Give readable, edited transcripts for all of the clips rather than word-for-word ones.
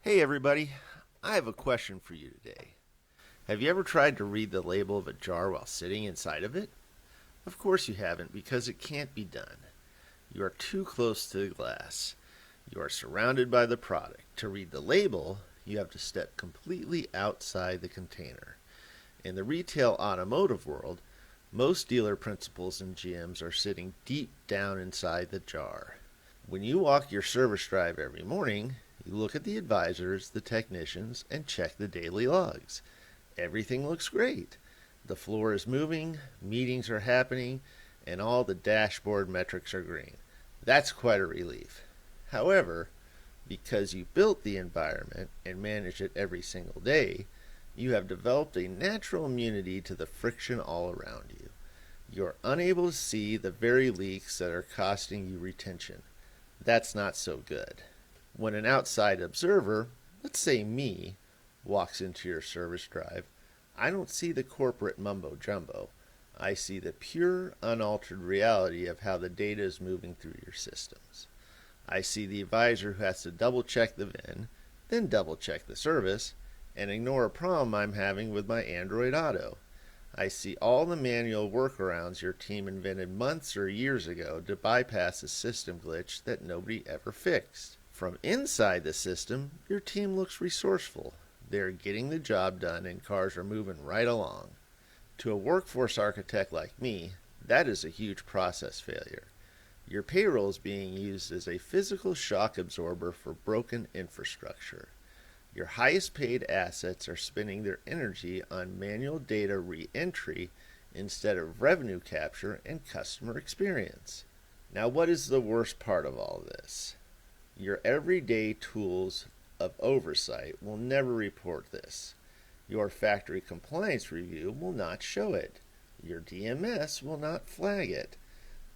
Hey everybody, I have a question for you today. Have you ever tried to read the label of a jar while sitting inside of it? Of course you haven't because it can't be done. You are too close to the glass. You are surrounded by the product. To read the label, you have to step completely outside the container. In the retail automotive world, most dealer principals and GMs are sitting deep down inside the jar. When you walk your service drive every morning, you look at the advisors, the technicians, and check the daily logs. Everything looks great. The floor is moving, meetings are happening, and all the dashboard metrics are green. That's quite a relief. However, because you built the environment and manage it every single day, you have developed a natural immunity to the friction all around you. You are unable to see the very leaks that are costing you retention. That's not so good. When an outside observer, let's say me, walks into your service drive, I don't see the corporate mumbo jumbo. I see the pure, unaltered reality of how the data is moving through your systems. I see the advisor who has to double check the VIN, then double check the service, and ignore a problem I'm having with my Android Auto. I see all the manual workarounds your team invented months or years ago to bypass a system glitch that nobody ever fixed. From inside the system, your team looks resourceful. They're getting the job done and cars are moving right along. To a workforce architect like me, that is a huge process failure. Your payroll is being used as a physical shock absorber for broken infrastructure. Your highest paid assets are spending their energy on manual data re-entry instead of revenue capture and customer experience. Now, what is the worst part of all this? Your everyday tools of oversight will never report this. Your factory compliance review will not show it. Your DMS will not flag it.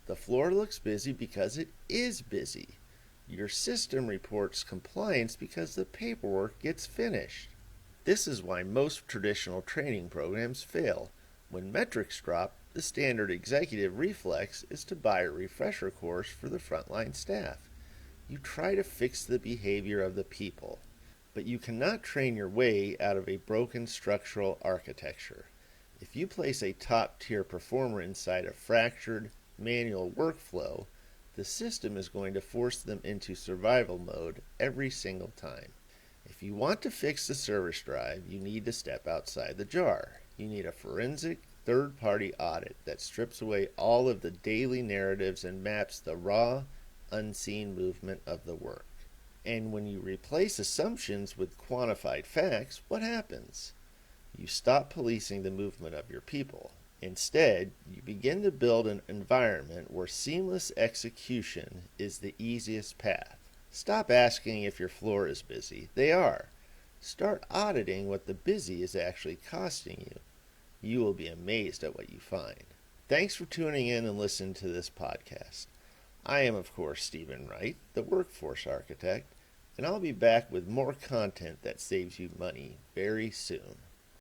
The floor looks busy because it is busy. Your system reports compliance because the paperwork gets finished. This is why most traditional training programs fail. When metrics drop, the standard executive reflex is to buy a refresher course for the frontline staff. You try to fix the behavior of the people, but you cannot train your way out of a broken structural architecture. If you place a top-tier performer inside a fractured, manual workflow, the system is going to force them into survival mode every single time. If you want to fix the service drive, you need to step outside the jar. You need a forensic, third-party audit that strips away all of the daily narratives and maps the raw, unseen movement of the work. And when you replace assumptions with quantified facts, what happens? You stop policing the movement of your people. Instead, you begin to build an environment where seamless execution is the easiest path. Stop asking if your floor is busy. They are. Start auditing what the busy is actually costing you. You will be amazed at what you find. Thanks for tuning in and listening to this podcast. I am, of course, Stephen Wright, the workforce architect, and I'll be back with more content that saves you money very soon.